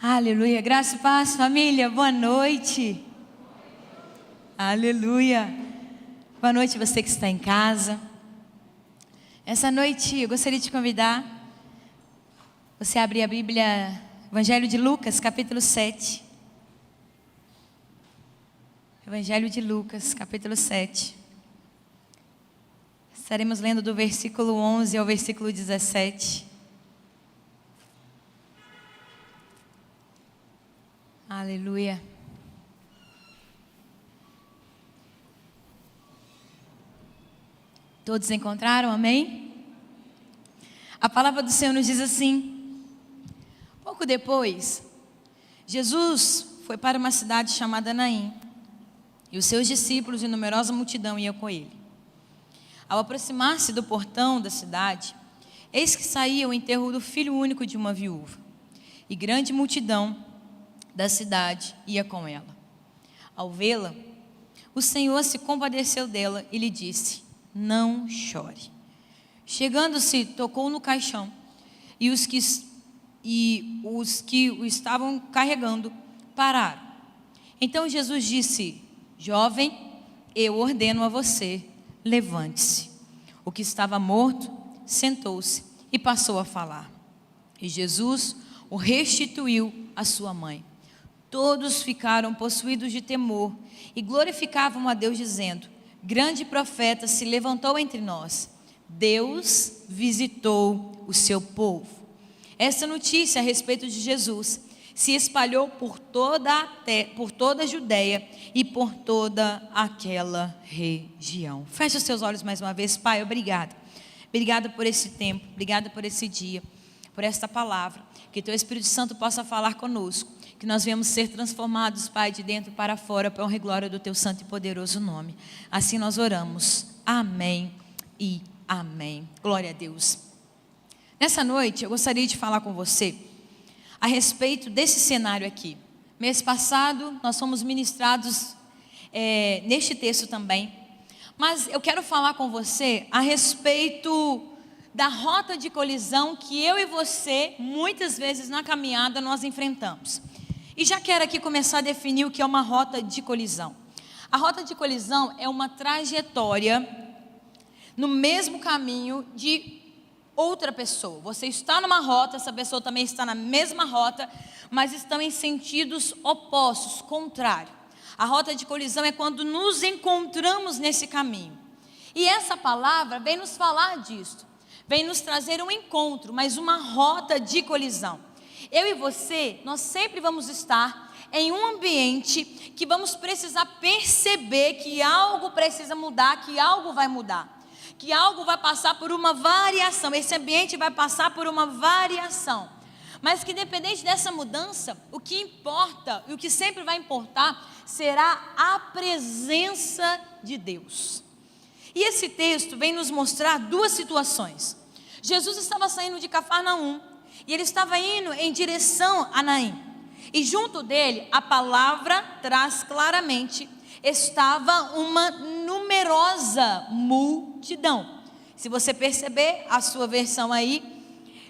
Aleluia, graça e paz, família, boa noite. Aleluia, boa noite você que está em casa. Essa noite eu gostaria de te convidar você a abrir a Bíblia, Evangelho de Lucas, capítulo 7. Evangelho de Lucas, capítulo 7. Estaremos lendo do versículo 11 ao versículo 17. Aleluia. Todos encontraram? Amém? A palavra do Senhor nos diz assim: pouco depois, Jesus foi para uma cidade chamada Naim, e os seus discípulos e numerosa multidão iam com ele. Ao aproximar-se do portão da cidade, eis que saía o enterro do filho único de uma viúva, e grande multidão da cidade ia com ela. Ao vê-la, o Senhor se compadeceu dela e lhe disse: não chore. Chegando-se, tocou no caixão, e os que o estavam carregando pararam. Então Jesus disse: jovem, eu ordeno a você, levante-se. O que estava morto sentou-se e passou a falar. E Jesus o restituiu à sua mãe. Todos ficaram possuídos de temor e glorificavam a Deus, dizendo: grande profeta se levantou entre nós. Deus visitou o seu povo. Essa notícia a respeito de Jesus se espalhou por toda a Judeia e por toda aquela região. Feche os seus olhos mais uma vez. Pai, obrigada. Obrigada por esse tempo, obrigada por esse dia, por esta palavra. Que Teu Espírito Santo possa falar conosco, que nós venhamos ser transformados, Pai, de dentro para fora, para a honra e glória do Teu santo e poderoso nome. Assim nós oramos. Amém e amém. Glória a Deus. Nessa noite eu gostaria de falar com você a respeito desse cenário aqui. Mês passado nós fomos ministrados neste texto também, mas eu quero falar com você a respeito da rota de colisão que eu e você, muitas vezes na caminhada, nós enfrentamos. E já quero aqui começar a definir o que é uma rota de colisão. A rota de colisão é uma trajetória no mesmo caminho de outra pessoa. Você está numa rota, essa pessoa também está na mesma rota, mas estão em sentidos opostos, contrários. A rota de colisão é quando nos encontramos nesse caminho. E essa palavra vem nos falar disso. Vem nos trazer um encontro, mas uma rota de colisão. Eu e você, nós sempre vamos estar em um ambiente que vamos precisar perceber que algo precisa mudar, que algo vai mudar, que algo vai passar por uma variação. Esse ambiente vai passar por uma variação, mas que independente dessa mudança, o que importa e o que sempre vai importar será a presença de Deus. E esse texto vem nos mostrar duas situações. Jesus estava saindo de Cafarnaum e ele estava indo em direção a Naim. E junto dele, a palavra traz claramente, estava uma numerosa multidão. Se você perceber a sua versão aí,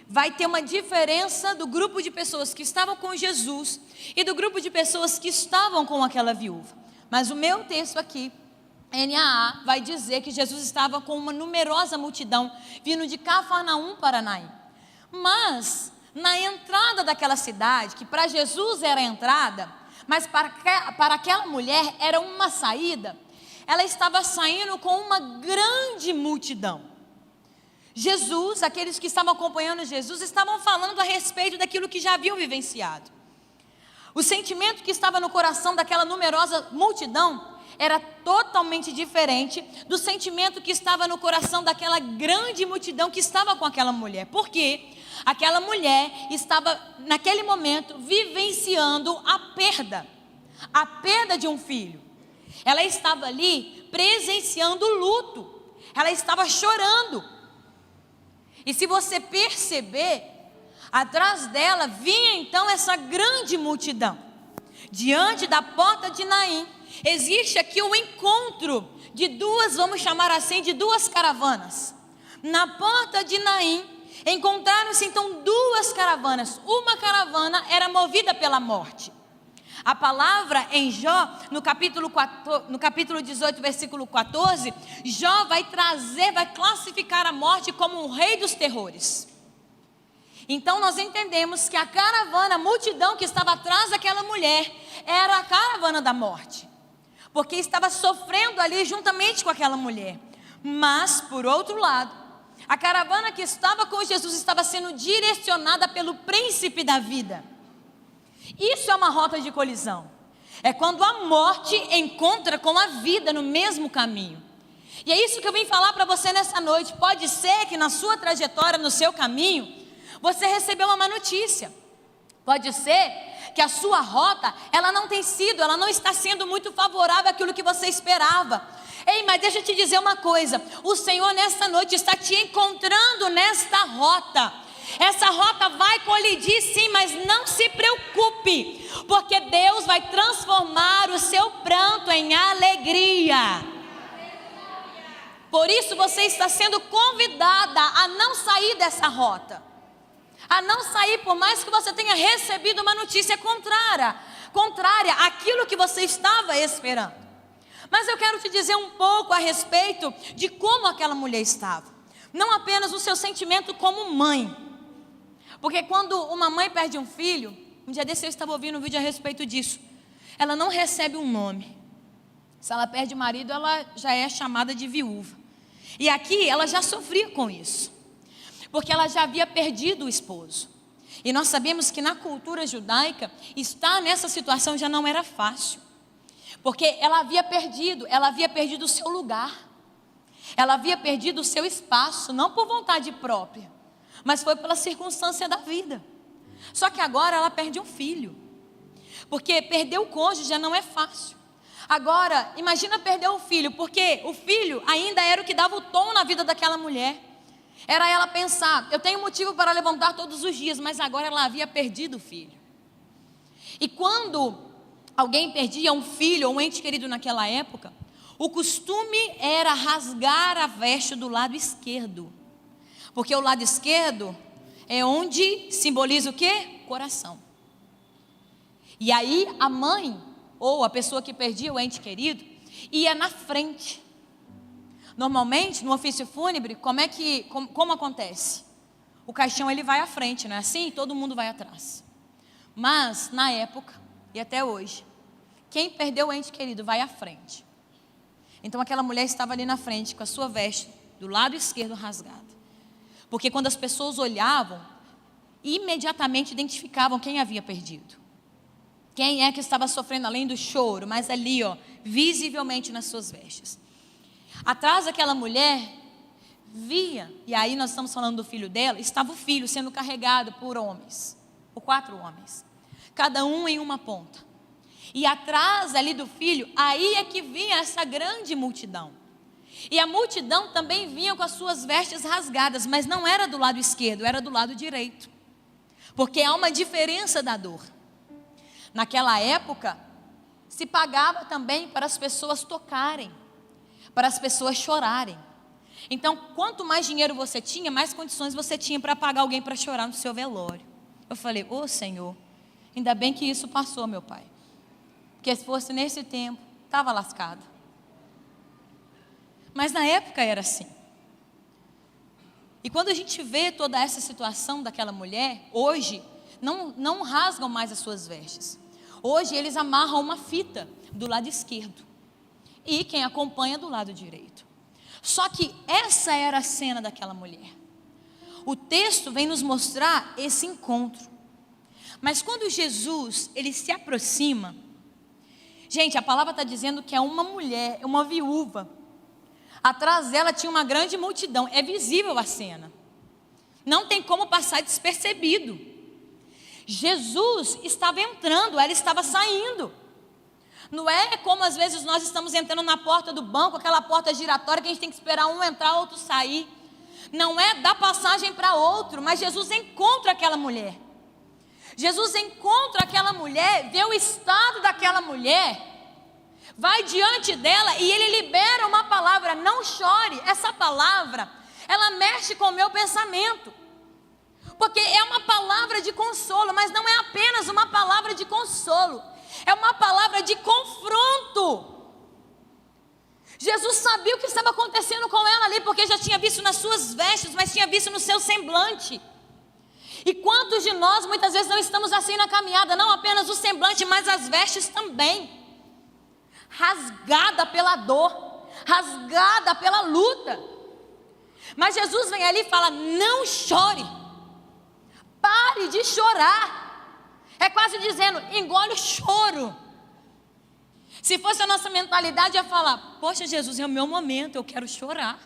vai ter uma diferença do grupo de pessoas que estavam com Jesus e do grupo de pessoas que estavam com aquela viúva. Mas o meu texto aqui, NAA, vai dizer que Jesus estava com uma numerosa multidão vindo de Cafarnaum para Naim. Mas na entrada daquela cidade, que para Jesus era a entrada, mas para aquela mulher era uma saída, ela estava saindo com uma grande multidão. Jesus, aqueles que estavam acompanhando Jesus, estavam falando a respeito daquilo que já haviam vivenciado. O sentimento que estava no coração daquela numerosa multidão era totalmente diferente do sentimento que estava no coração daquela grande multidão que estava com aquela mulher. Porque aquela mulher estava, naquele momento, vivenciando a perda de um filho. Ela estava ali presenciando o luto. Ela estava chorando. E se você perceber, atrás dela vinha então essa grande multidão. Diante da porta de Naim, existe aqui um encontro de duas, vamos chamar assim, de duas caravanas. Na porta de Naim Encontraram-se então duas caravanas. Uma caravana era movida pela morte. A palavra em Jó, no capítulo 18, versículo 14, Jó vai classificar a morte como um rei dos terrores. Então nós entendemos que a caravana, a multidão que estava atrás daquela mulher, era a caravana da morte, porque estava sofrendo ali juntamente com aquela mulher. Mas, por outro lado, a caravana que estava com Jesus estava sendo direcionada pelo príncipe da vida. Isso é uma rota de colisão. É quando a morte encontra com a vida no mesmo caminho. E é isso que eu vim falar para você nessa noite. Pode ser que na sua trajetória, no seu caminho, você recebeu uma má notícia. Pode ser que a sua rota, ela não está sendo muito favorável àquilo que você esperava. Ei, mas deixa eu te dizer uma coisa. O Senhor nessa noite está te encontrando nesta rota. Essa rota vai colidir sim, mas não se preocupe, porque Deus vai transformar o seu pranto em alegria. Por isso você está sendo convidada a não sair dessa rota, a não sair, por mais que você tenha recebido uma notícia contrária àquilo que você estava esperando. Mas eu quero te dizer um pouco a respeito de como aquela mulher estava. Não apenas o seu sentimento como mãe. Porque quando uma mãe perde um filho, um dia desse eu estava ouvindo um vídeo a respeito disso. Ela não recebe um nome. Se ela perde o marido, ela já é chamada de viúva. E aqui ela já sofria com isso, porque ela já havia perdido o esposo. E nós sabemos que na cultura judaica, estar nessa situação já não era fácil. Porque ela havia perdido o seu lugar. Ela havia perdido o seu espaço, não por vontade própria, mas foi pela circunstância da vida. Só que agora ela perde um filho, porque perder o cônjuge já não é fácil. Agora, imagina perder o filho, porque o filho ainda era o que dava o tom na vida daquela mulher. Era ela pensar, eu tenho motivo para levantar todos os dias, mas agora ela havia perdido o filho. E quando alguém perdia um filho ou um ente querido naquela época, o costume era rasgar a veste do lado esquerdo. Porque o lado esquerdo é onde simboliza o quê? Coração. E aí a mãe, ou a pessoa que perdia o ente querido, ia na frente. Normalmente, no ofício fúnebre, como acontece? O caixão ele vai à frente, não é assim? E todo mundo vai atrás. Mas, na época, e até hoje, quem perdeu o ente querido vai à frente. Então aquela mulher estava ali na frente, com a sua veste do lado esquerdo rasgada. Porque quando as pessoas olhavam, imediatamente identificavam quem havia perdido. Quem é que estava sofrendo além do choro, mas ali, visivelmente nas suas vestes. Atrás daquela mulher, via, e aí nós estamos falando do filho dela, estava o filho sendo carregado por 4 homens. Cada um em uma ponta. E atrás ali do filho, aí é que vinha essa grande multidão. E a multidão também vinha com as suas vestes rasgadas, mas não era do lado esquerdo, era do lado direito. Porque há uma diferença da dor. Naquela época, se pagava também para as pessoas tocarem, para as pessoas chorarem. Então, quanto mais dinheiro você tinha, mais condições você tinha para pagar alguém para chorar no seu velório. Eu falei, Senhor, ainda bem que isso passou, meu pai. Porque se fosse nesse tempo, estava lascado. Mas na época era assim. E quando a gente vê toda essa situação daquela mulher, hoje, não rasgam mais as suas vestes. Hoje eles amarram uma fita do lado esquerdo. E quem acompanha do lado direito. Só que essa era a cena daquela mulher. O texto vem nos mostrar esse encontro. Mas quando Jesus, ele se aproxima, gente, a palavra está dizendo que é uma mulher, uma viúva. Atrás dela tinha uma grande multidão, é visível a cena. Não tem como passar despercebido. Jesus estava entrando, ela estava saindo. Não é como às vezes nós estamos entrando na porta do banco, aquela porta giratória que a gente tem que esperar um entrar, outro sair. Não é dar passagem para outro, mas Jesus encontra aquela mulher. Jesus encontra aquela mulher, vê o estado daquela mulher, vai diante dela e ele libera uma palavra, não chore. Essa palavra, ela mexe com o meu pensamento. Porque é uma palavra de consolo, mas não é apenas uma palavra de consolo, é uma palavra de confronto. Jesus sabia o que estava acontecendo com ela ali, porque já tinha visto nas suas vestes, mas tinha visto no seu semblante. E quantos de nós muitas vezes não estamos assim na caminhada, não apenas o semblante, mas as vestes também, rasgada pela dor, rasgada pela luta. Mas Jesus vem ali e fala: não chore, pare de chorar. É quase dizendo: engole o choro. Se fosse a nossa mentalidade, ia falar: poxa, Jesus, é o meu momento, eu quero chorar.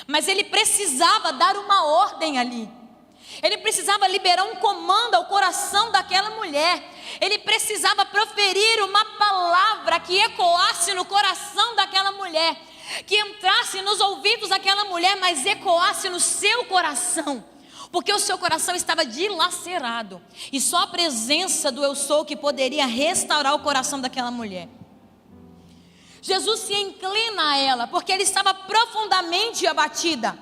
Mas ele precisava dar uma ordem ali. Ele precisava liberar um comando ao coração daquela mulher. Ele precisava proferir uma palavra que ecoasse no coração daquela mulher, que entrasse nos ouvidos daquela mulher, mas ecoasse no seu coração, porque o seu coração estava dilacerado, e só a presença do Eu Sou que poderia restaurar o coração daquela mulher. Jesus se inclina a ela, porque ele estava profundamente abatida,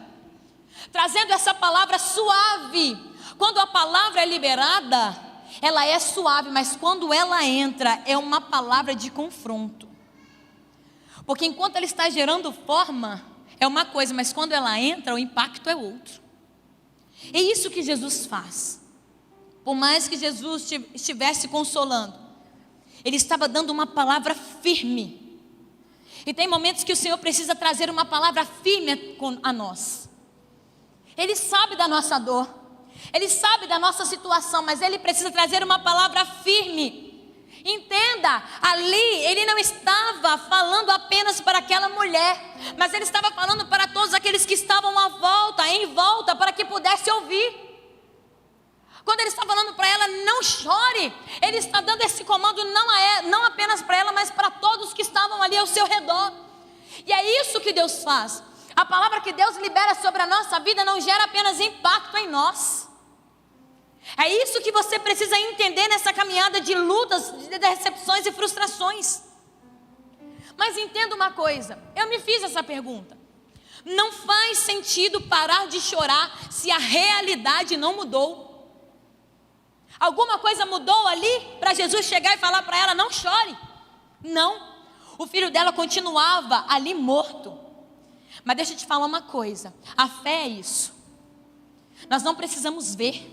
trazendo essa palavra suave. Quando a palavra é liberada, ela é suave, mas quando ela entra, é uma palavra de confronto. Porque enquanto ela está gerando forma, é uma coisa, mas quando ela entra, o impacto é outro. É isso que Jesus faz. Por mais que Jesus estivesse consolando, ele estava dando uma palavra firme. E tem momentos que o Senhor precisa trazer uma palavra firme a nós. Ele sabe da nossa dor, ele sabe da nossa situação, mas ele precisa trazer uma palavra firme. Entenda, ali ele não estava falando apenas para aquela mulher, mas ele estava falando para todos aqueles que estavam em volta, para que pudesse ouvir. Quando ele está falando para ela: não chore, ele está dando esse comando não apenas para ela, mas para todos que estavam ali ao seu redor. E é isso que Deus faz. A palavra que Deus libera sobre a nossa vida não gera apenas impacto em nós. É isso que você precisa entender nessa caminhada de lutas, de decepções e frustrações. Mas entenda uma coisa, eu me fiz essa pergunta: não faz sentido parar de chorar se a realidade não mudou. Alguma coisa mudou ali para Jesus chegar e falar para ela: não chore? Não, o filho dela continuava ali morto. Mas deixa eu te falar uma coisa, a fé é isso. Nós não precisamos ver,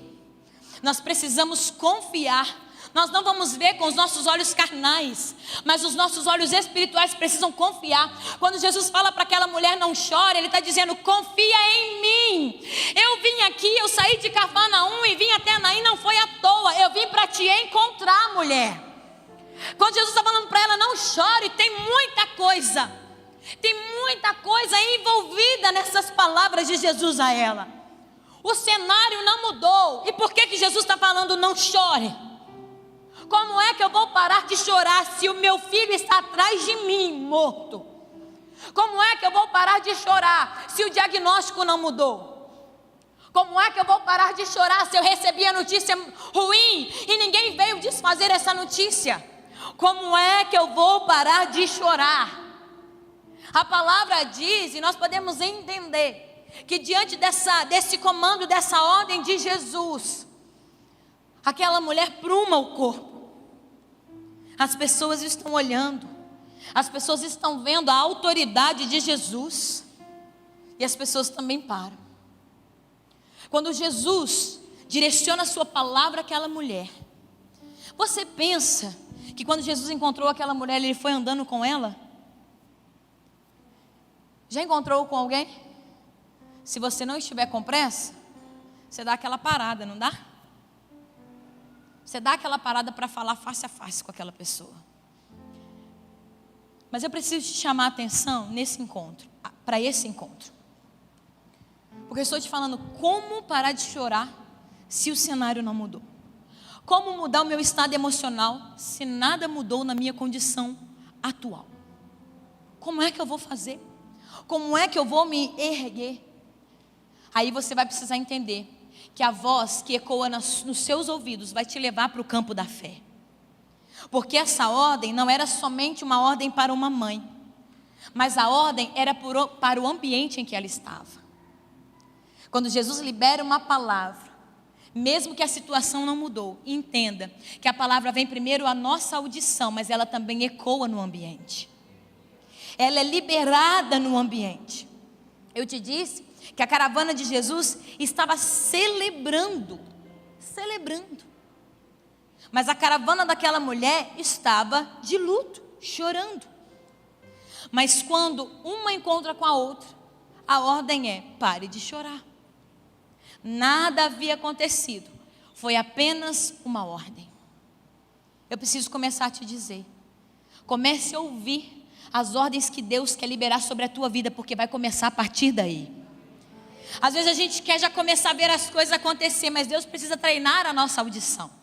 nós precisamos confiar. Nós não vamos ver com os nossos olhos carnais, mas os nossos olhos espirituais precisam confiar. Quando Jesus fala para aquela mulher: não chore, ele está dizendo: confia em mim. Eu vim aqui, eu saí de Cafarnaum e vim até Naim, não foi à toa. Eu vim para te encontrar, mulher. Quando Jesus está falando para ela: não chore, tem muita coisa envolvida nessas palavras de Jesus a ela. O cenário não mudou. E por que Jesus está falando: não chore? Como é que eu vou parar de chorar se o meu filho está atrás de mim, morto? Como é que eu vou parar de chorar se o diagnóstico não mudou? Como é que eu vou parar de chorar se eu recebi a notícia ruim e ninguém veio desfazer essa notícia? Como é que eu vou parar de chorar? A palavra diz, e nós podemos entender, que diante desse comando, dessa ordem de Jesus, aquela mulher pruma o corpo. As pessoas estão olhando, as pessoas estão vendo a autoridade de Jesus, e as pessoas também param. Quando Jesus direciona a sua palavra àquela mulher, você pensa que quando Jesus encontrou aquela mulher, ele foi andando com ela? Já encontrou com alguém? Se você não estiver com pressa, você dá aquela parada, não dá? Você dá aquela parada para falar face a face com aquela pessoa. Mas eu preciso te chamar a atenção nesse encontro, para esse encontro. Porque eu estou te falando como parar de chorar se o cenário não mudou. Como mudar o meu estado emocional se nada mudou na minha condição atual. Como é que eu vou fazer? Como é que eu vou me erguer? Aí você vai precisar entender que a voz que ecoa nos seus ouvidos vai te levar para o campo da fé. Porque essa ordem não era somente uma ordem para uma mãe, mas a ordem era para o ambiente em que ela estava. Quando Jesus libera uma palavra, mesmo que a situação não mudou, entenda que a palavra vem primeiro à nossa audição, mas ela também ecoa no ambiente. Ela é liberada no ambiente. Eu te disse que a caravana de Jesus estava celebrando. Mas a caravana daquela mulher estava de luto, chorando. Mas quando uma encontra com a outra, a ordem é: pare de chorar. Nada havia acontecido, foi apenas uma ordem. Eu preciso começar a te dizer: comece a ouvir as ordens que Deus quer liberar sobre a tua vida, porque vai começar a partir daí. Às vezes a gente quer já começar a ver as coisas acontecer, mas Deus precisa treinar a nossa audição.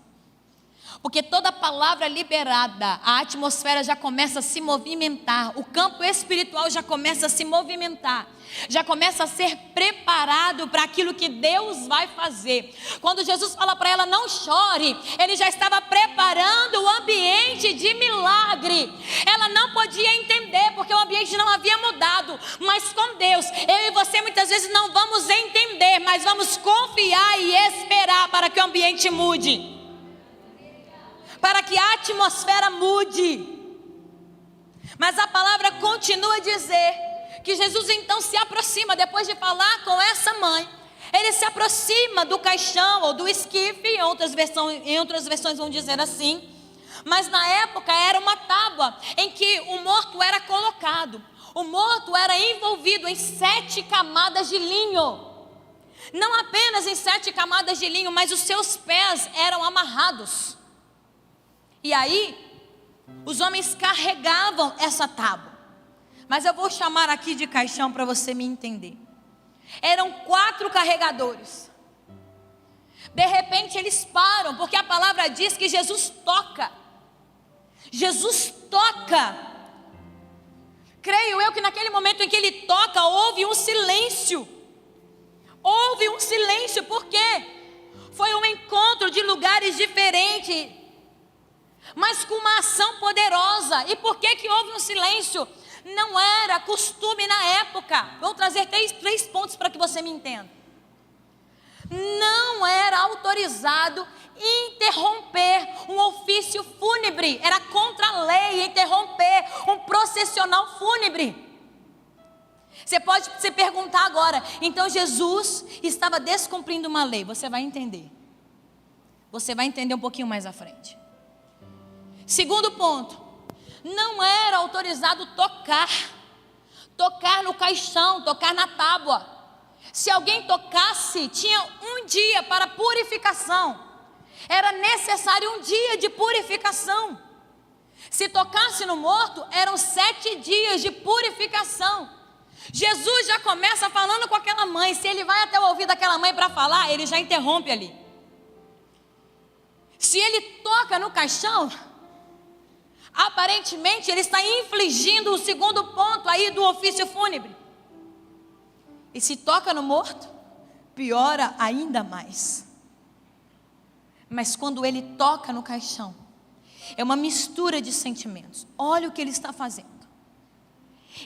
Porque toda palavra liberada, a atmosfera já começa a se movimentar, o campo espiritual já começa a se movimentar, já começa a ser preparado para aquilo que Deus vai fazer. Quando Jesus fala para ela: não chore, Ele já estava preparando o ambiente de milagre. Ela não podia entender, porque o ambiente não havia mudado, mas com Deus, eu e você muitas vezes não vamos entender, mas vamos confiar e esperar para que o ambiente mude, para que a atmosfera mude. Mas a palavra continua a dizer que Jesus então se aproxima, depois de falar com essa mãe, Ele se aproxima do caixão ou do esquife, em outras versões vão dizer assim, mas na época era uma tábua em que o morto era colocado. O morto era envolvido em 7 camadas de linho. Não apenas em 7 camadas de linho, mas os seus pés eram amarrados. E aí, os homens carregavam essa tábua. Mas eu vou chamar aqui de caixão para você me entender. Eram 4 carregadores. De repente eles param, porque a palavra diz que Jesus toca. Jesus toca. Creio eu que naquele momento em que Ele toca, houve um silêncio. Houve um silêncio, por quê? Foi um encontro de lugares diferentes, mas com uma ação poderosa. E por que houve um silêncio? Não era costume na época. Vou trazer três pontos para que você me entenda. Não era autorizado interromper um ofício fúnebre. Era contra a lei interromper um processional fúnebre. Você pode se perguntar agora: então Jesus estava descumprindo uma lei? Você vai entender. Você vai entender um pouquinho mais à frente. Segundo ponto: não era autorizado tocar no caixão, tocar na tábua. Se alguém tocasse, tinha um dia para purificação. Era necessário um dia de purificação. Se tocasse no morto, eram 7 dias de purificação. Jesus já começa falando com aquela mãe. Se ele vai até o ouvido daquela mãe para falar, ele já interrompe ali. Se ele toca no caixão, aparentemente ele está infligindo o segundo ponto aí do ofício fúnebre. E se toca no morto, piora ainda mais. Mas quando ele toca no caixão, é uma mistura de sentimentos. Olha o que ele está fazendo.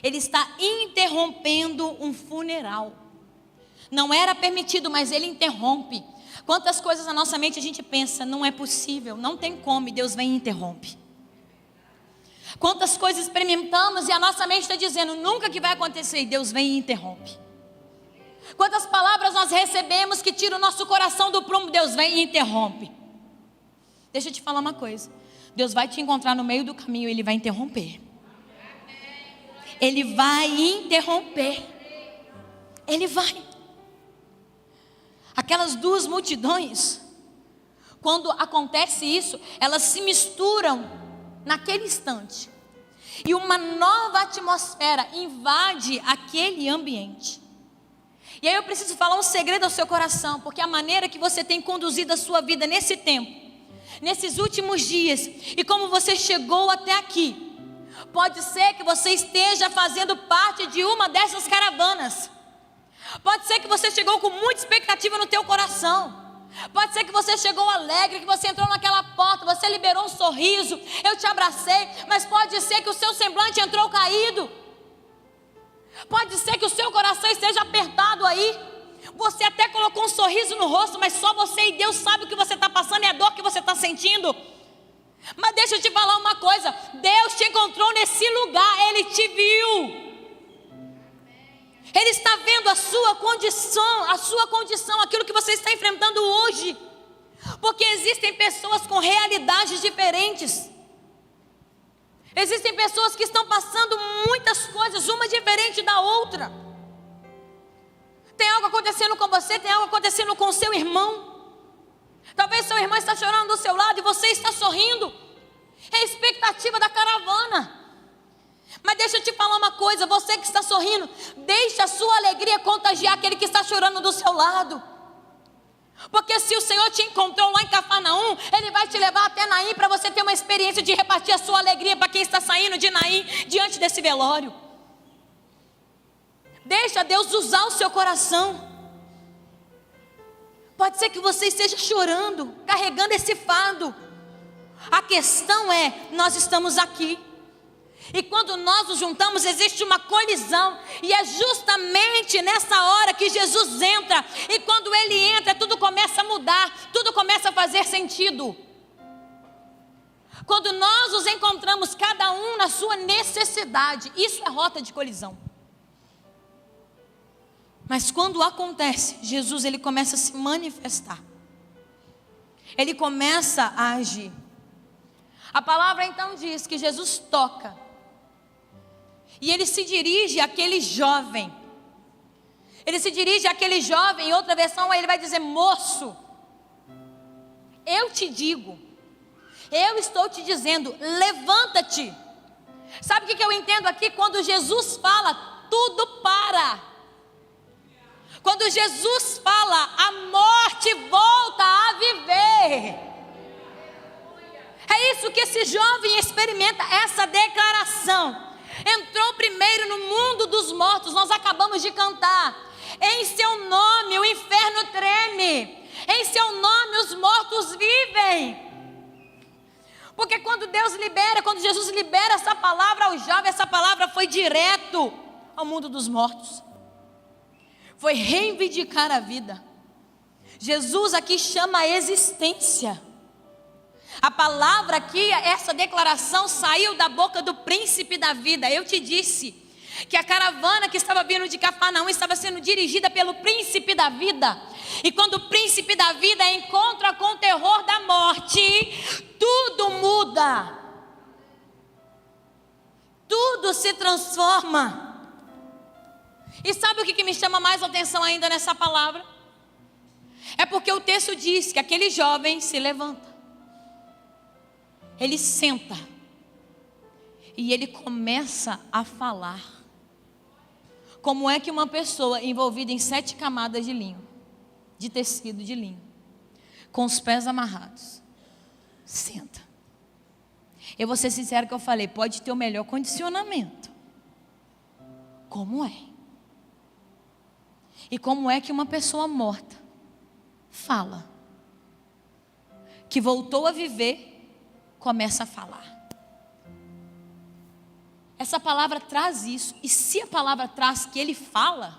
Ele está interrompendo um funeral. Não era permitido, mas ele interrompe. Quantas coisas na nossa mente a gente pensa: não é possível, não tem como, e Deus vem e interrompe. Quantas coisas experimentamos e a nossa mente está dizendo: nunca que vai acontecer, e Deus vem e interrompe. Quantas palavras nós recebemos que tiram o nosso coração do prumo, Deus vem e interrompe. Deixa eu te falar uma coisa: Deus vai te encontrar no meio do caminho e Ele vai interromper. Ele vai interromper. Ele vai. Aquelas 2 multidões, quando acontece isso, elas se misturam naquele instante. E uma nova atmosfera invade aquele ambiente. E aí eu preciso falar um segredo ao seu coração, porque a maneira que você tem conduzido a sua vida nesse tempo, nesses últimos dias, e como você chegou até aqui, pode ser que você esteja fazendo parte de uma dessas caravanas. Pode ser que você chegou com muita expectativa no teu coração. Pode ser que você chegou alegre, que você entrou naquela porta, você liberou um sorriso, eu te abracei. Mas pode ser que o seu semblante entrou caído. Pode ser que o seu coração esteja apertado aí. Você até colocou um sorriso no rosto, mas só você e Deus sabe o que você está passando e a dor que você está sentindo. Mas deixa eu te falar uma coisa: Deus te encontrou nesse lugar, Ele te viu. Ele está vendo a sua condição, aquilo que você está enfrentando hoje. Porque existem pessoas com realidades diferentes. Existem pessoas que estão passando muitas coisas, uma diferente da outra. Tem algo acontecendo com você, tem algo acontecendo com o seu irmão. Talvez seu irmão está chorando do seu lado e você está sorrindo. É a expectativa da caravana. Mas deixa eu te falar uma coisa: você que está sorrindo, deixa a sua alegria contagiar aquele que está chorando do seu lado. Porque se o Senhor te encontrou lá em Cafarnaum, Ele vai te levar até Naim para você ter uma experiência de repartir a sua alegria para quem está saindo de Naim diante desse velório. Deixa Deus usar o seu coração. Pode ser que você esteja chorando, carregando esse fardo. A questão é, nós estamos aqui. E quando nós nos juntamos, existe uma colisão. E é justamente nessa hora que Jesus entra. E quando Ele entra, tudo começa a mudar. Tudo começa a fazer sentido. Quando nós nos encontramos, cada um na sua necessidade, isso é rota de colisão. Mas quando acontece, Jesus, Ele começa a se manifestar. Ele começa a agir. A palavra então diz que Jesus toca. E Ele se dirige àquele jovem. Ele se dirige àquele jovem, em outra versão Ele vai dizer: moço, eu te digo, eu estou te dizendo, levanta-te. Sabe o que eu entendo aqui? Quando Jesus fala, tudo para. Quando Jesus fala, a morte volta a viver. É isso que esse jovem experimenta, essa declaração. Entrou primeiro no mundo dos mortos, nós acabamos de cantar. Em seu nome o inferno treme, em seu nome os mortos vivem. Porque quando Jesus libera essa palavra ao jovem, essa palavra foi direto ao mundo dos mortos. Foi reivindicar a vida. Jesus aqui chama a existência. A palavra aqui, essa declaração saiu da boca do príncipe da vida. Eu te disse que a caravana que estava vindo de Cafarnaum estava sendo dirigida pelo príncipe da vida. E quando o príncipe da vida encontra com o terror da morte, tudo muda. Tudo se transforma. E sabe o que me chama mais atenção ainda nessa palavra? É porque o texto diz que aquele jovem se levanta. Ele senta e ele começa a falar. Como é que uma pessoa envolvida em 7 camadas de linho, de tecido de linho, com os pés amarrados, senta? Eu vou ser sincero que eu falei, pode ter o melhor condicionamento. Como é? E como é que uma pessoa morta fala? Que voltou a viver, começa a falar. Essa palavra traz isso. E se a palavra traz que ele fala,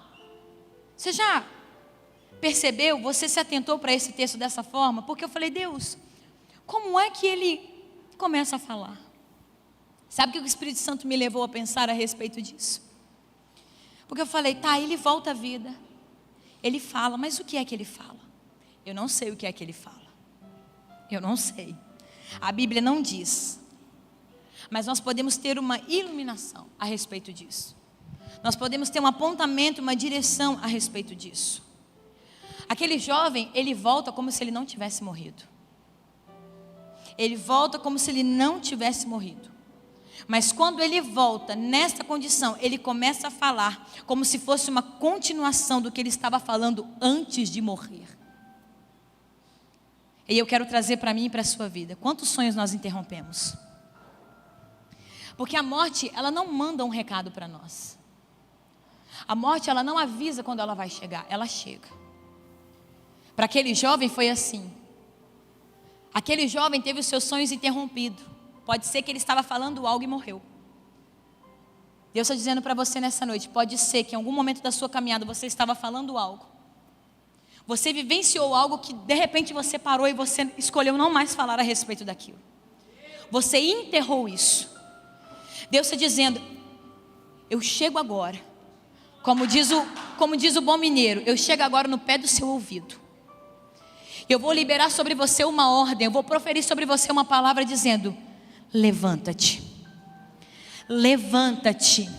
você já percebeu? Você se atentou para esse texto dessa forma? Porque eu falei, Deus, como é que ele começa a falar? Sabe o que o Espírito Santo me levou a pensar a respeito disso? Porque eu falei, tá, ele volta à vida, ele fala, mas o que é que ele fala? Eu não sei o que é que ele fala. Eu não sei. A Bíblia não diz, mas nós podemos ter uma iluminação a respeito disso. Nós podemos ter um apontamento, uma direção a respeito disso. Aquele jovem, ele volta como se ele não tivesse morrido. Ele volta como se ele não tivesse morrido. Mas quando ele volta nessa condição, ele começa a falar como se fosse uma continuação do que ele estava falando antes de morrer. E eu quero trazer para mim e para a sua vida. Quantos sonhos nós interrompemos? Porque a morte, ela não manda um recado para nós. A morte, ela não avisa quando ela vai chegar. Ela chega. Para aquele jovem foi assim. Aquele jovem teve os seus sonhos interrompidos. Pode ser que ele estava falando algo e morreu. Deus está dizendo para você nessa noite. Pode ser que em algum momento da sua caminhada você estava falando algo Você vivenciou algo que de repente você parou e você escolheu não mais falar a respeito daquilo. Você enterrou isso. Deus está dizendo: eu chego agora. Como diz o bom mineiro, eu chego agora no pé do seu ouvido. Eu vou liberar sobre você uma ordem. Eu vou proferir sobre você uma palavra dizendo: levanta-te. Levanta-te.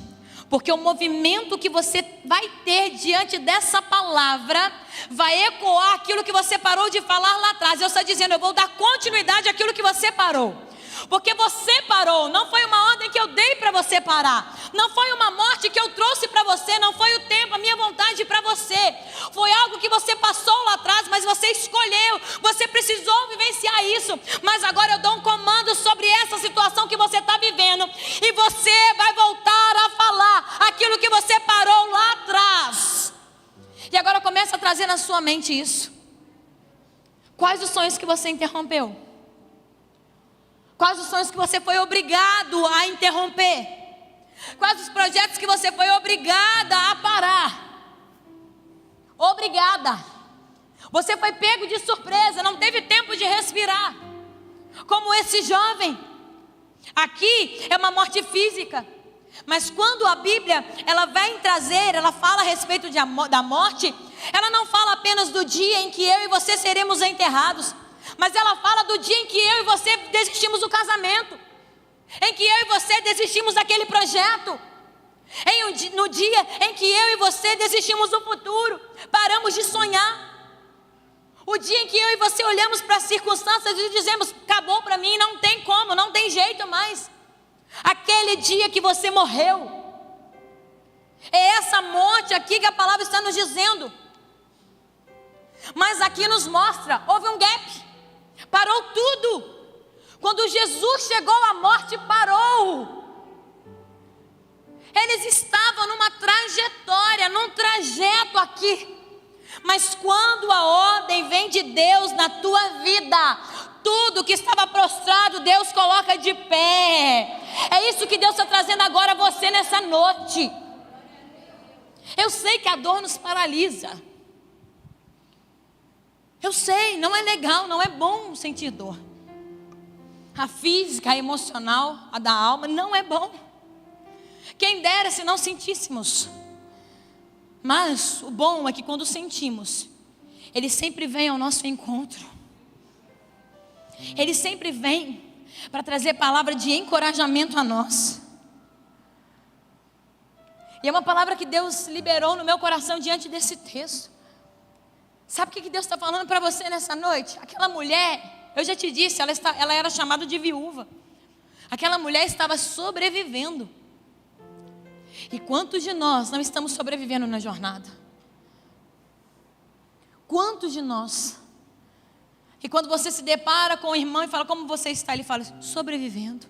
Porque o movimento que você vai ter diante dessa palavra vai ecoar aquilo que você parou de falar lá atrás. Deus está dizendo: eu vou dar continuidade àquilo que você parou. Porque você parou, não foi uma ordem que eu dei para você parar, não foi uma morte que eu trouxe para você, não foi o tempo, a minha vontade para você, foi algo que você passou lá atrás, mas você escolheu, você precisou vivenciar isso, mas agora eu dou um comando sobre essa situação que você está vivendo, e você vai voltar a falar aquilo que você parou lá atrás. E agora começa a trazer na sua mente isso. Quais os sonhos que você interrompeu? Quais os sonhos que você foi obrigado a interromper? Quais os projetos que você foi obrigada a parar? Obrigada. Você foi pego de surpresa, não teve tempo de respirar. Como esse jovem. Aqui é uma morte física. Mas quando a Bíblia, ela fala a respeito da morte, ela não fala apenas do dia em que eu e você seremos enterrados. Mas ela fala do dia em que eu e você desistimos do casamento, em que eu e você desistimos daquele projeto, no dia em que eu e você desistimos do futuro, paramos de sonhar, o dia em que eu e você olhamos para as circunstâncias e dizemos: acabou para mim, não tem como, não tem jeito mais. Aquele dia que você morreu, é essa morte aqui que a palavra está nos dizendo. Mas aqui nos mostra, houve um gap. Parou tudo. Quando Jesus chegou, a morte parou. Eles estavam numa trajetória, num trajeto aqui. Mas quando a ordem vem de Deus na tua vida, tudo que estava prostrado, Deus coloca de pé. É isso que Deus está trazendo agora a você nessa noite. Eu sei que a dor nos paralisa. Eu sei, não é legal, não é bom sentir dor. A física, a emocional, a da alma, não é bom. Quem dera se não sentíssemos. Mas o bom é que quando sentimos, Ele sempre vem ao nosso encontro. Ele sempre vem para trazer palavra de encorajamento a nós. E é uma palavra que Deus liberou no meu coração diante desse texto. Sabe o que Deus está falando para você nessa noite? Aquela mulher, eu já te disse, ela era chamada de viúva. Aquela mulher estava sobrevivendo. E quantos de nós não estamos sobrevivendo na jornada? Quantos de nós? E quando você se depara com o irmão e fala: como você está? Ele fala: sobrevivendo.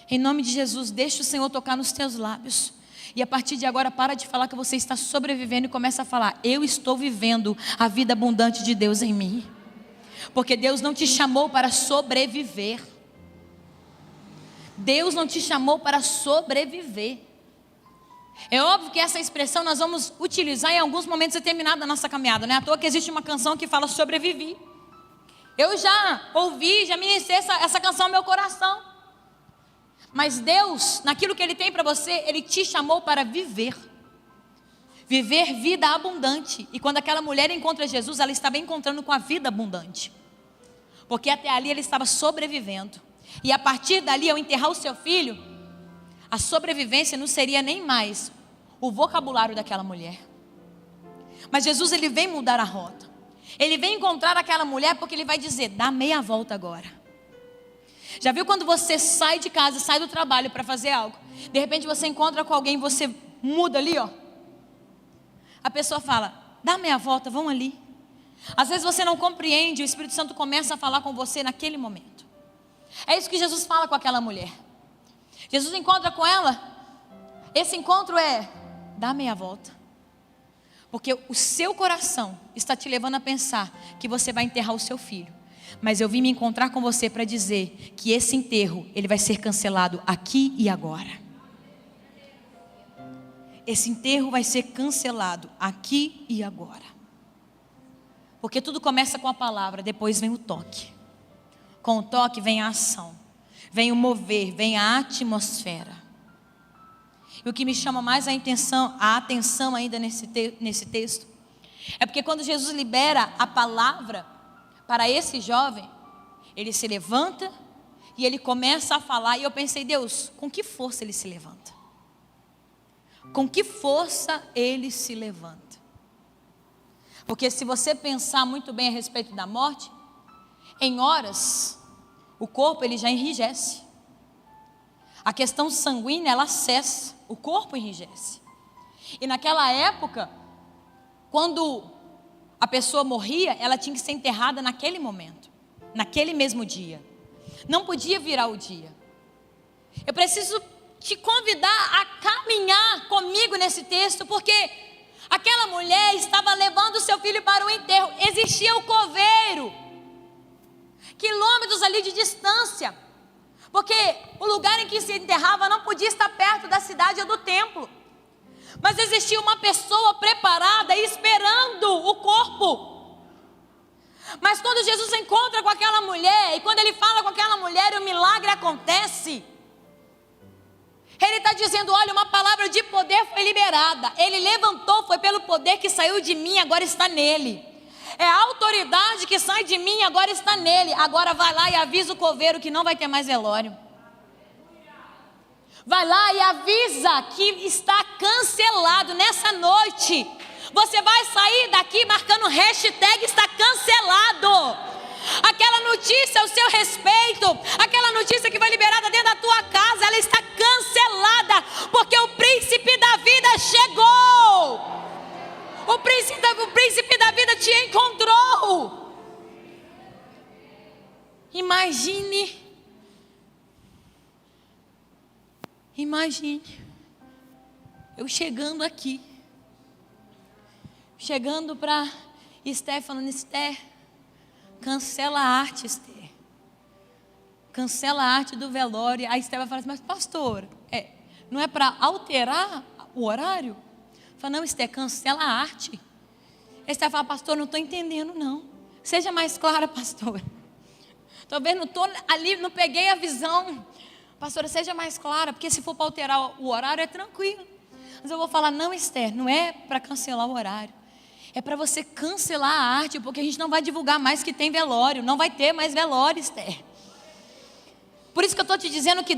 Em nome de Jesus, deixa o Senhor tocar nos teus lábios. E a partir de agora, para de falar que você está sobrevivendo e começa a falar: eu estou vivendo a vida abundante de Deus em mim. Porque Deus não te chamou para sobreviver. Deus não te chamou para sobreviver. É óbvio que essa expressão nós vamos utilizar em alguns momentos determinados da nossa caminhada. Não é à toa que existe uma canção que fala sobrevivi. Eu já ouvi, já ministrei essa canção no meu coração. Mas Deus, naquilo que Ele tem para você, Ele te chamou para viver. Viver vida abundante. E quando aquela mulher encontra Jesus, ela estava encontrando com a vida abundante. Porque até ali ele estava sobrevivendo. E a partir dali, ao enterrar o seu filho, a sobrevivência não seria nem mais o vocabulário daquela mulher. Mas Jesus, Ele vem mudar a rota. Ele vem encontrar aquela mulher porque Ele vai dizer: dá meia volta agora. Já viu quando você sai de casa, sai do trabalho para fazer algo, de repente você encontra com alguém, você muda ali, ó. A pessoa fala: dá meia volta, vão ali. Às vezes você não compreende, o Espírito Santo começa a falar com você naquele momento. É isso que Jesus fala com aquela mulher. Jesus encontra com ela. Esse encontro é: dá meia volta. Porque o seu coração está te levando a pensar que você vai enterrar o seu filho. Mas eu vim me encontrar com você para dizer que esse enterro, ele vai ser cancelado aqui e agora. Esse enterro vai ser cancelado aqui e agora. Porque tudo começa com a palavra, depois vem o toque. Com o toque vem a ação, vem o mover, vem a atmosfera. E o que me chama mais a atenção ainda nesse texto, é porque quando Jesus libera a palavra para esse jovem, ele se levanta e ele começa a falar. E eu pensei, Deus, com que força ele se levanta? Com que força ele se levanta? Porque se você pensar muito bem a respeito da morte, em horas, o corpo ele já enrijece. A questão sanguínea, ela cessa, o corpo enrijece. E naquela época, quando a pessoa morria, ela tinha que ser enterrada naquele momento, naquele mesmo dia. Não podia virar o dia. Eu preciso te convidar a caminhar comigo nesse texto, porque aquela mulher estava levando o seu filho para o enterro. Existia o coveiro, quilômetros ali de distância, porque o lugar em que se enterrava não podia estar perto da cidade ou do templo. Mas existia uma pessoa preparada esperando o corpo. Mas quando Jesus encontra com aquela mulher, e quando ele fala com aquela mulher, o milagre acontece. Ele está dizendo, olha, uma palavra de poder foi liberada. Ele levantou, foi pelo poder que saiu de mim, agora está nele. É a autoridade que sai de mim, agora está nele. Agora vai lá e avisa o coveiro que não vai ter mais velório. Vai lá e avisa que está cancelado nessa noite. Você vai sair daqui marcando hashtag está cancelado. Aquela notícia ao seu respeito, aquela notícia que foi liberada dentro da tua casa, ela está cancelada, porque o príncipe da vida chegou. O príncipe da vida te encontrou. Imagine, eu chegando aqui, chegando para Esther, falando, Esther, cancela a arte, Esther. Cancela a arte do velório. Aí Esther vai falar assim, mas pastor, não é para alterar o horário? Fala, não, Esther, cancela a arte. Esther fala, pastor, não estou entendendo não. Seja mais clara, pastor. Talvez não estou ali, não peguei a visão. Pastora, seja mais clara, porque se for para alterar o horário é tranquilo. Mas eu vou falar, não, Esther, não é para cancelar o horário. É para você cancelar a arte, porque a gente não vai divulgar mais que tem velório. Não vai ter mais velório, Esther. Por isso que eu estou te dizendo que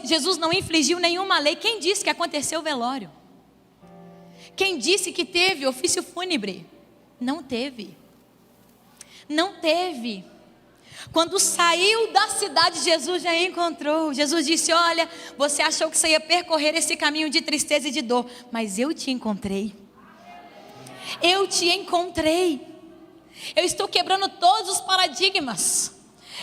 Jesus não infligiu nenhuma lei. Quem disse que aconteceu o velório? Quem disse que teve ofício fúnebre? Não teve. Não teve. Quando saiu da cidade, Jesus já encontrou. Jesus disse, olha, você achou que você ia percorrer esse caminho de tristeza e de dor, mas eu te encontrei. Eu te encontrei. Eu estou quebrando todos os paradigmas.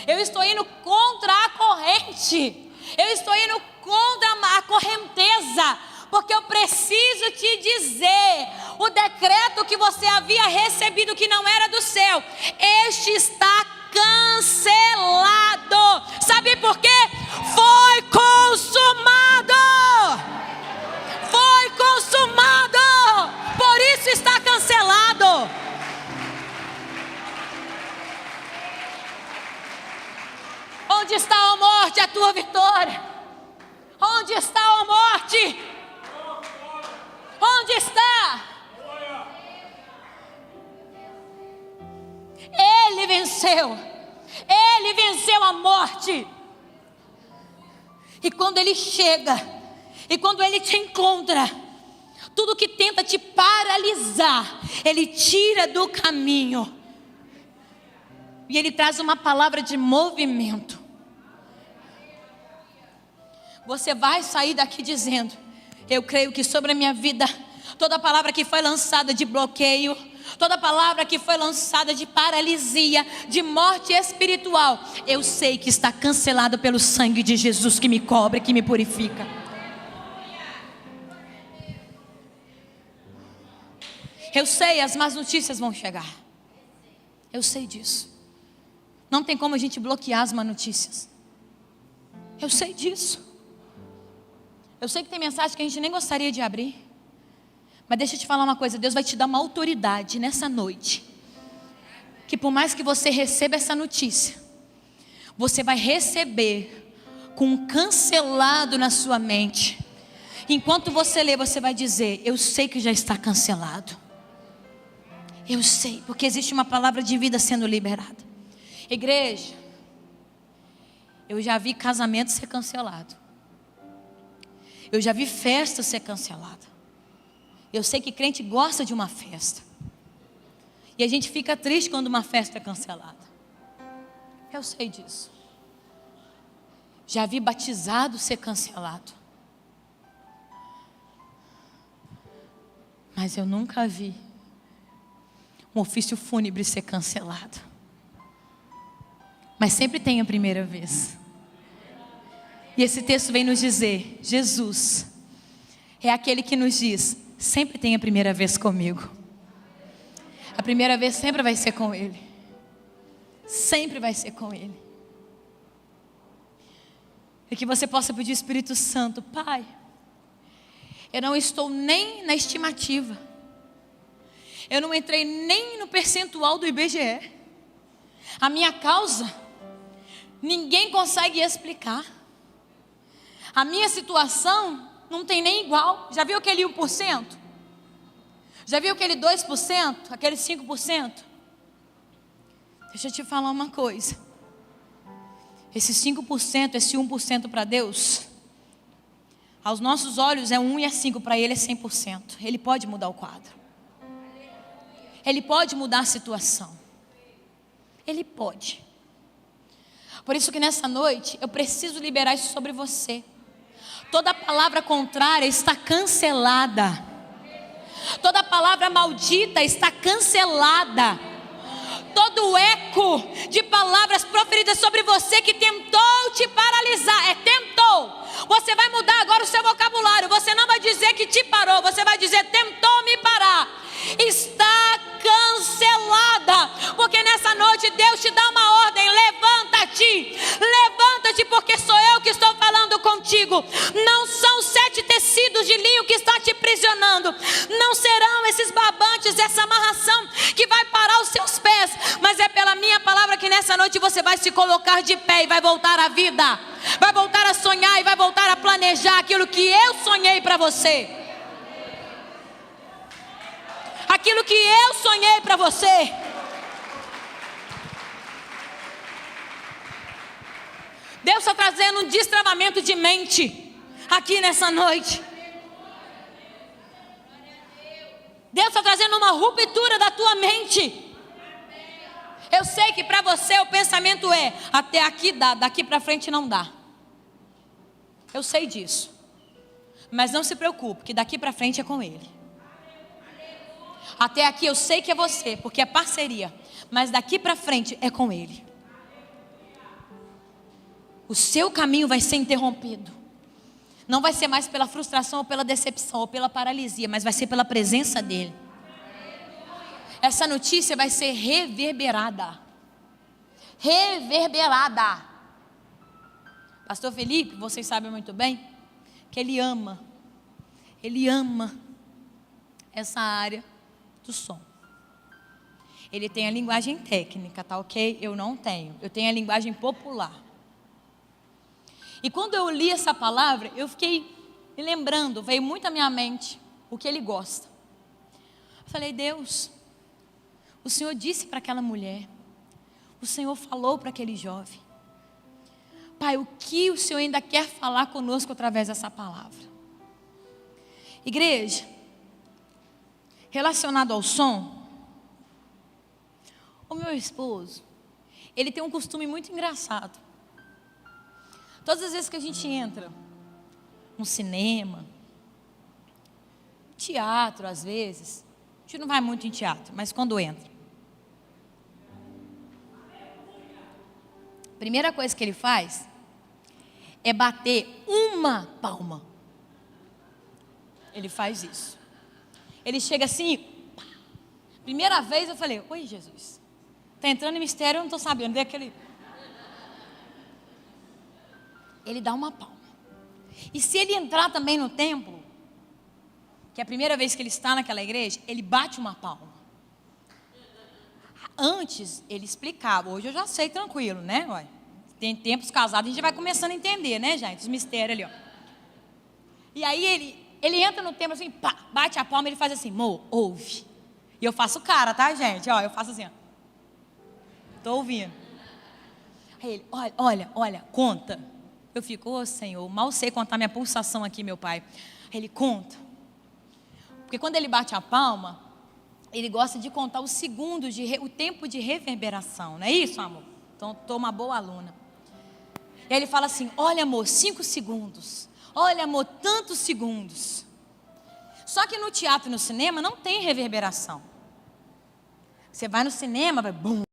Eu estou indo contra a corrente. Eu estou indo contra a correnteza. Porque eu preciso te dizer, o decreto que você havia recebido que não era do céu, este está cancelado. Sabe por quê? Foi consumado. Foi consumado. Por isso está cancelado. Onde está a morte, a tua vitória? Onde está a morte? Onde está? Ele venceu. Ele venceu a morte. E quando ele chega, e quando ele te encontra, tudo que tenta te paralisar, ele tira do caminho. E ele traz uma palavra de movimento. Você vai sair daqui dizendo, eu creio que sobre a minha vida, toda palavra que foi lançada de bloqueio, toda palavra que foi lançada de paralisia, de morte espiritual, eu sei que está cancelado pelo sangue de Jesus que me cobre, que me purifica. Eu sei, as más notícias vão chegar. Eu sei disso. Não tem como a gente bloquear as más notícias. Eu sei disso. Eu sei que tem mensagem que a gente nem gostaria de abrir. Mas deixa eu te falar uma coisa, Deus vai te dar uma autoridade nessa noite que por mais que você receba essa notícia, você vai receber com um cancelado na sua mente. Enquanto você lê, você vai dizer: eu sei que já está cancelado. Eu sei, porque existe uma palavra de vida sendo liberada. Igreja, eu já vi casamento ser cancelado. Eu já vi festa ser cancelada. Eu sei que crente gosta de uma festa. E a gente fica triste quando uma festa é cancelada. Eu sei disso. Já vi batizado ser cancelado. Mas eu nunca vi um ofício fúnebre ser cancelado. Mas sempre tem a primeira vez. E esse texto vem nos dizer: Jesus é aquele que nos diz: sempre tem a primeira vez comigo. A primeira vez sempre vai ser com Ele. Sempre vai ser com Ele. E que você possa pedir ao Espírito Santo: Pai, eu não estou nem na estimativa. Eu não entrei nem no percentual do IBGE. A minha causa, ninguém consegue explicar. A minha situação não tem nem igual. Já viu aquele 1%? Já viu aquele 2%? Aquele 5%? Deixa eu te falar uma coisa. Esse 5%, esse 1% para Deus, aos nossos olhos é 1 e é 5, para Ele é 100%. Ele pode mudar o quadro. Ele pode mudar a situação. Ele pode. Por isso que nessa noite eu preciso liberar isso sobre você. Toda palavra contrária está cancelada. Toda palavra maldita está cancelada. Todo eco de palavras proferidas sobre você que tentou te paralisar, tentou. Você vai mudar agora o seu vocabulário. Você não vai dizer que te parou, você vai dizer: tentou me parar. Está cancelada. Porque nessa noite Deus te dá uma ordem: levanta-te. Levanta-te, porque sou eu que estou falando contigo. Não são 7 tecidos de linho que está te aprisionando. Não serão esses babantes, essa amarração que vai parar os seus pés. Mas é pela minha palavra que nessa noite você vai se colocar de pé e vai voltar à vida. Vai voltar a sonhar e vai voltar a planejar aquilo que eu sonhei para você. Aquilo que eu sonhei para você. Deus está trazendo um destravamento de mente aqui nessa noite. Deus está trazendo uma ruptura da tua mente. Eu sei que para você o pensamento é: até aqui dá, daqui para frente não dá. Eu sei disso. Mas não se preocupe, que daqui para frente é com Ele. Até aqui eu sei que é você, porque é parceria. Mas daqui para frente é com Ele. O seu caminho vai ser interrompido. Não vai ser mais pela frustração ou pela decepção ou pela paralisia, mas vai ser pela presença dEle. Essa notícia vai ser reverberada. Reverberada. Pastor Felipe, vocês sabem muito bem que ele ama essa área do som. Ele tem a linguagem técnica, tá ok? Eu não tenho. Eu tenho a linguagem popular. E quando eu li essa palavra, eu fiquei me lembrando, veio muito à minha mente o que ele gosta. Eu falei: Deus, o Senhor disse para aquela mulher, o Senhor falou para aquele jovem. Pai, o que o Senhor ainda quer falar conosco através dessa palavra? Igreja, relacionado ao som, o meu esposo, ele tem um costume muito engraçado. Todas as vezes que a gente entra no cinema, teatro às vezes, a gente não vai muito em teatro, mas quando entra, a primeira coisa que ele faz é bater uma palma. Ele faz isso. Ele chega assim, pá. Primeira vez eu falei: oi, Jesus, está entrando em mistério, eu não estou sabendo. Dei aquele... Ele dá uma palma. E se ele entrar também no templo, que é a primeira vez que ele está naquela igreja, ele bate uma palma. Antes, ele explicava. Hoje eu já sei tranquilo, né? Olha, tem tempos casados, a gente vai começando a entender, né, gente? Os mistérios ali, ó. E aí ele entra no tema assim, pá, bate a palma, ele faz assim, Mo, ouve. E eu faço cara, tá, gente? Ó, eu faço assim, ó. Tô ouvindo. Aí ele, olha, conta. Eu fico, ô Senhor, mal sei contar minha pulsação aqui, meu pai. Aí ele conta. Porque quando ele bate a palma, ele gosta de contar os segundos, o tempo de reverberação. Não é isso, amor? Então, tô uma boa aluna. E aí ele fala assim, olha, amor, 5 segundos. Olha, amor, tantos segundos. Só que no teatro e no cinema não tem reverberação. Você vai no cinema, vai bum.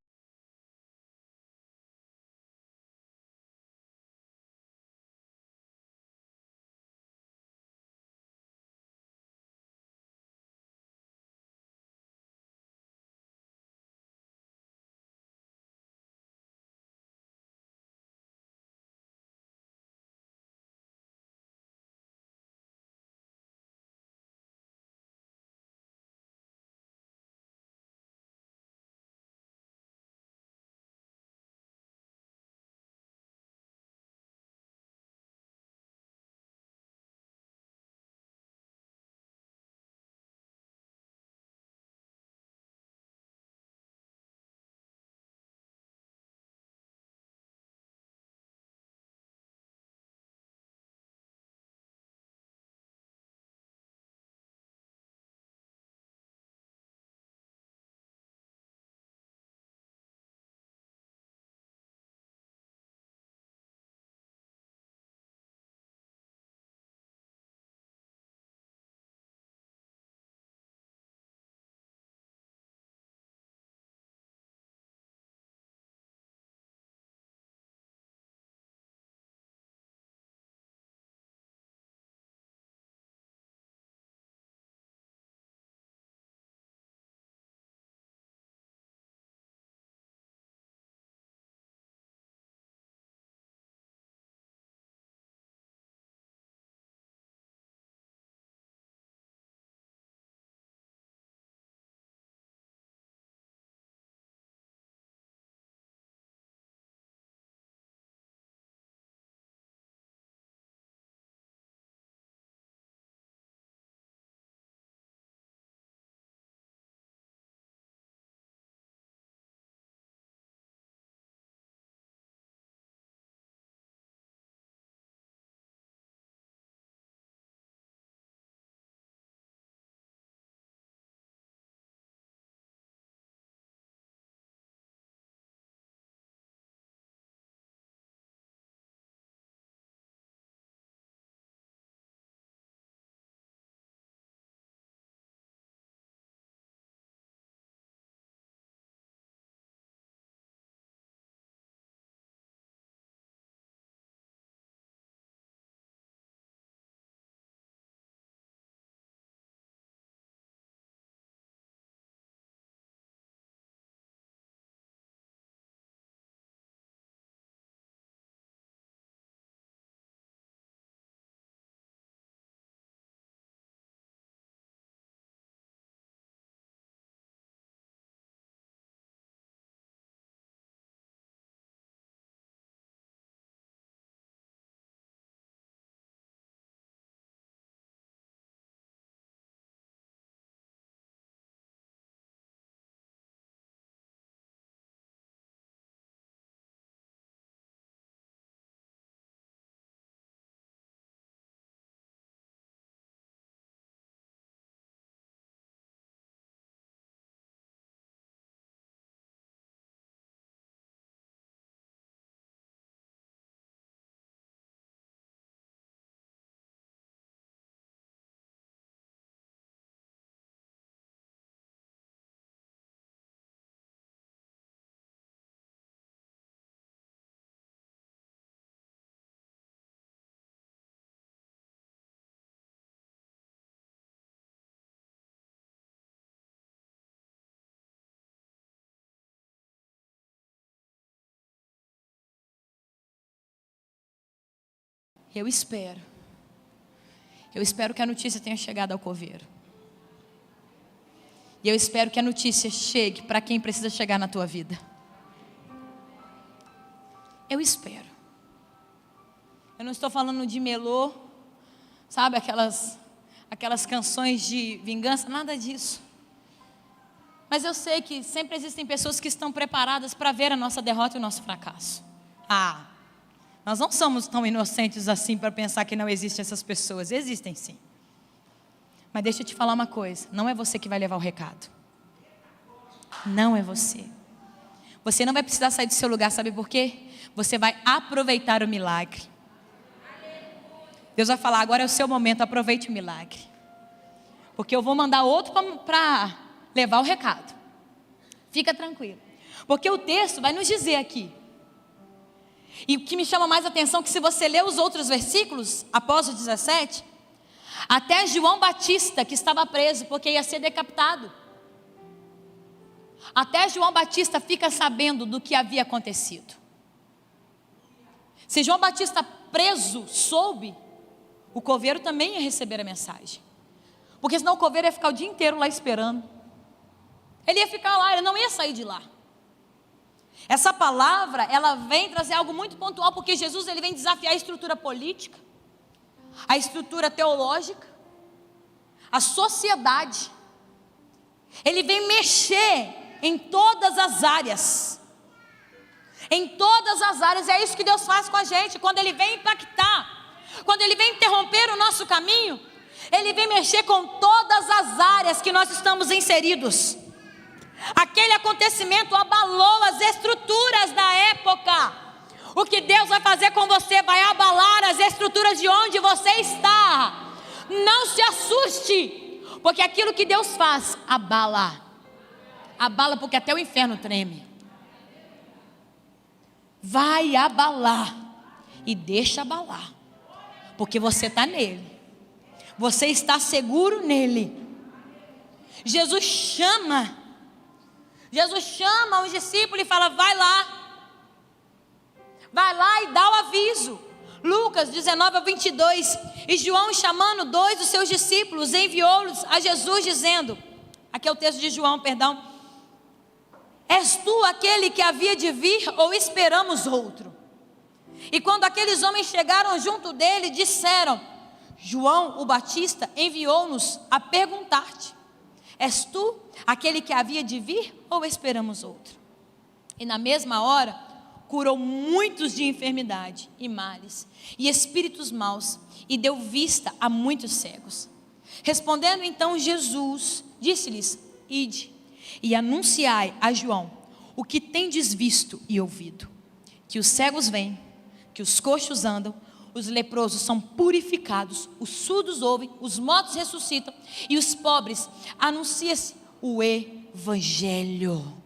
Eu espero. Eu espero que a notícia tenha chegado ao coveiro. E eu espero que a notícia chegue para quem precisa chegar na tua vida. Eu espero. Eu não estou falando de melô, sabe, aquelas canções de vingança, nada disso. Mas eu sei que sempre existem pessoas que estão preparadas para ver a nossa derrota e o nosso fracasso. Nós não somos tão inocentes assim para pensar que não existem essas pessoas. Existem sim. Mas deixa eu te falar uma coisa, não é você que vai levar o recado. Não é você. Você não vai precisar sair do seu lugar, sabe por quê? Você vai aproveitar o milagre. Deus vai falar, agora é o seu momento, aproveite o milagre. Porque eu vou mandar outro para levar o recado. Fica tranquilo. Porque o texto vai nos dizer aqui. E o que me chama mais a atenção é que se você ler os outros versículos, após o 17, até João Batista, que estava preso porque ia ser decapitado, até João Batista fica sabendo do que havia acontecido. Se João Batista preso soube, o coveiro também ia receber a mensagem. Porque senão o coveiro ia ficar o dia inteiro lá esperando. Ele ia ficar lá, ele não ia sair de lá. Essa palavra, ela vem trazer algo muito pontual, porque Jesus ele vem desafiar a estrutura política, a estrutura teológica, a sociedade. Ele vem mexer em todas as áreas. Em todas as áreas, é isso que Deus faz com a gente, quando Ele vem impactar. Quando Ele vem interromper o nosso caminho, Ele vem mexer com todas as áreas que nós estamos inseridos. Aquele acontecimento abalou as estruturas da época. O que Deus vai fazer com você vai abalar as estruturas de onde você está. Não se assuste, porque aquilo que Deus faz abala. Abala porque até o inferno treme. Vai abalar e deixa abalar, porque você está nele, você está seguro nele. Jesus chama os discípulos e fala, vai lá e dá o aviso. Lucas 19:22, e João, chamando 2 dos seus discípulos, enviou-los a Jesus dizendo, aqui é o texto de João, perdão, és tu aquele que havia de vir ou esperamos outro? E quando aqueles homens chegaram junto dele, disseram, João o Batista enviou-nos a perguntar-te, és tu aquele que havia de vir ou esperamos outro? E na mesma hora, curou muitos de enfermidade e males, e espíritos maus, e deu vista a muitos cegos. Respondendo então Jesus, disse-lhes, ide, e anunciai a João o que tendes visto e ouvido, que os cegos vêm, que os coxos andam, os leprosos são purificados, os surdos ouvem, os mortos ressuscitam, e os pobres anuncia-se o Evangelho.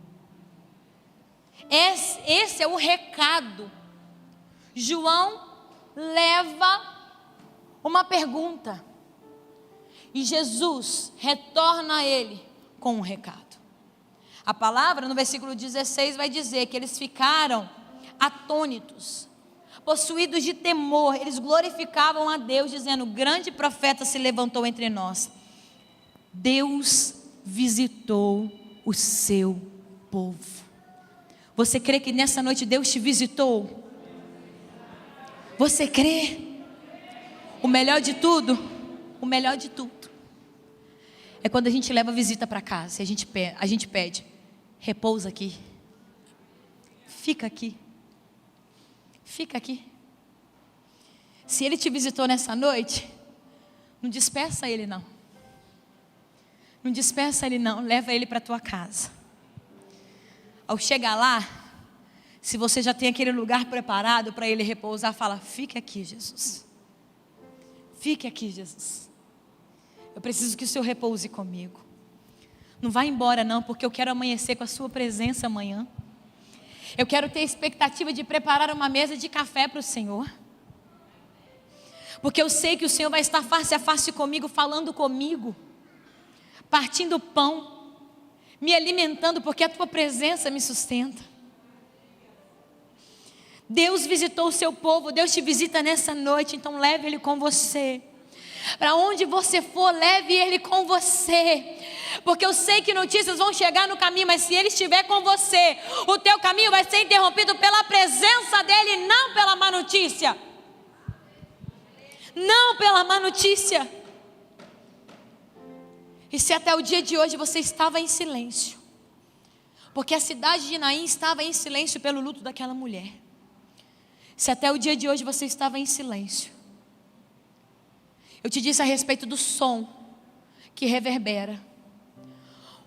Esse é o recado. João leva uma pergunta, e Jesus retorna a ele com um recado. A palavra no versículo 16 vai dizer que eles ficaram atônitos, possuídos de temor. Eles glorificavam a Deus, dizendo, grande profeta se levantou entre nós. Deus visitou o seu povo. Você crê que nessa noite Deus te visitou? Você crê? O melhor de tudo é quando a gente leva a visita para casa, e a gente pede, repousa aqui, fica aqui. Se Ele te visitou nessa noite, não dispersa Ele não. Não dispersa Ele não, leva Ele para a tua casa. Ao chegar lá, se você já tem aquele lugar preparado para Ele repousar, fala, fique aqui, Jesus. Fique aqui, Jesus. Eu preciso que o Senhor repouse comigo. Não vá embora não, porque eu quero amanhecer com a sua presença amanhã. Eu quero ter expectativa de preparar uma mesa de café para o Senhor. Porque eu sei que o Senhor vai estar face a face comigo, falando comigo, partindo pão, me alimentando, porque a tua presença me sustenta. Deus visitou o seu povo, Deus te visita nessa noite, então leve Ele com você. Para onde você for, leve Ele com você. Porque eu sei que notícias vão chegar no caminho, mas se Ele estiver com você, o teu caminho vai ser interrompido pela presença dEle, não pela má notícia. Não pela má notícia. E se até o dia de hoje você estava em silêncio, porque a cidade de Naim estava em silêncio pelo luto daquela mulher. Se até o dia de hoje você estava em silêncio, eu te disse a respeito do som que reverbera.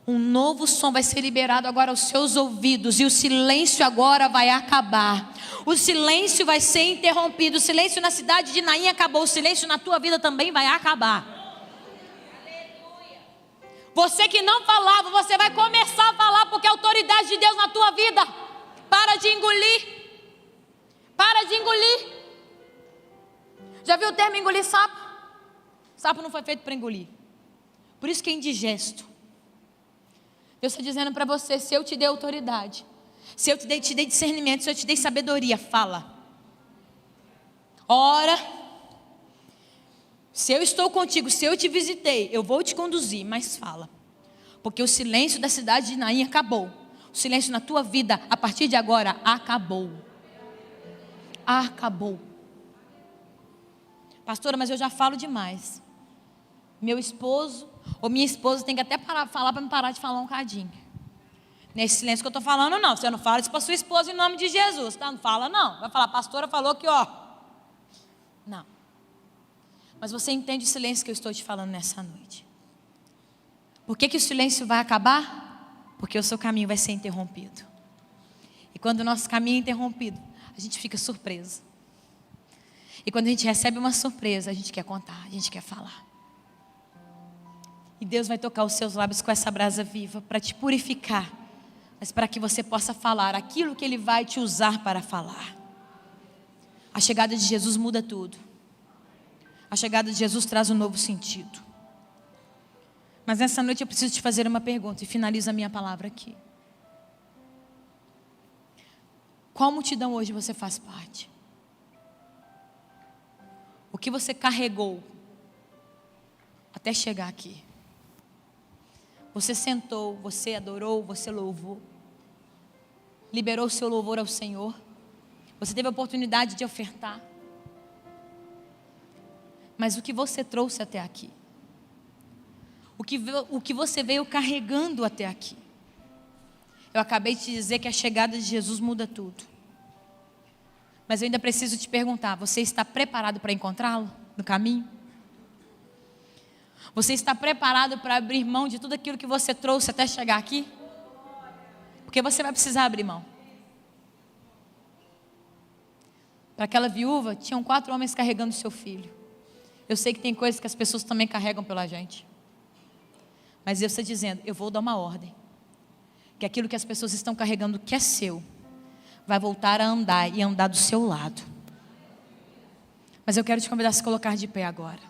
Um novo som vai ser liberado agora aos seus ouvidos, e o silêncio agora vai acabar. O silêncio vai ser interrompido. O silêncio na cidade de Naim acabou. O silêncio na tua vida também vai acabar. Você que não falava, você vai começar a falar, porque a autoridade de Deus na tua vida. Para de engolir. Para de engolir. Já viu o termo engolir sapo? Sapo não foi feito para engolir. Por isso que é indigesto. Deus está dizendo para você: se eu te dei autoridade, se eu te dei discernimento, se eu te dei sabedoria, fala. Ora, se eu estou contigo, se eu te visitei, eu vou te conduzir, mas fala. Porque o silêncio da cidade de Naim acabou. O silêncio na tua vida, a partir de agora, acabou. Acabou. Pastora, mas eu já falo demais. Meu esposo ou minha esposa tem que até falar para me parar de falar um cadinho. Nesse silêncio que eu estou falando, não. Você não fala isso para sua esposa em nome de Jesus, tá? Não fala, não. Vai falar: pastora falou que, ó. Não. Mas você entende o silêncio que eu estou te falando nessa noite. Por que o silêncio vai acabar? Porque o seu caminho vai ser interrompido. E quando o nosso caminho é interrompido, a gente fica surpreso. E quando a gente recebe uma surpresa, a gente quer contar, a gente quer falar. E Deus vai tocar os seus lábios com essa brasa viva para te purificar, mas para que você possa falar aquilo que Ele vai te usar para falar. A chegada de Jesus muda tudo. A chegada de Jesus traz um novo sentido. Mas nessa noite eu preciso te fazer uma pergunta e finalizo a minha palavra aqui. Qual multidão hoje você faz parte? O que você carregou até chegar aqui? Você sentou, você adorou, você louvou, liberou o seu louvor ao Senhor. Você teve a oportunidade de ofertar. Mas o que você trouxe até aqui? O que você veio carregando até aqui? Eu acabei de te dizer que a chegada de Jesus muda tudo. Mas eu ainda preciso te perguntar: você está preparado para encontrá-lo no caminho? Você está preparado para abrir mão de tudo aquilo que você trouxe até chegar aqui? Porque você vai precisar abrir mão. Para aquela viúva, tinham 4 homens carregando seu filho. Eu sei que tem coisas que as pessoas também carregam pela gente. Mas Deus está dizendo: eu vou dar uma ordem. Que aquilo que as pessoas estão carregando que é seu, vai voltar a andar e andar do seu lado. Mas eu quero te convidar a se colocar de pé agora.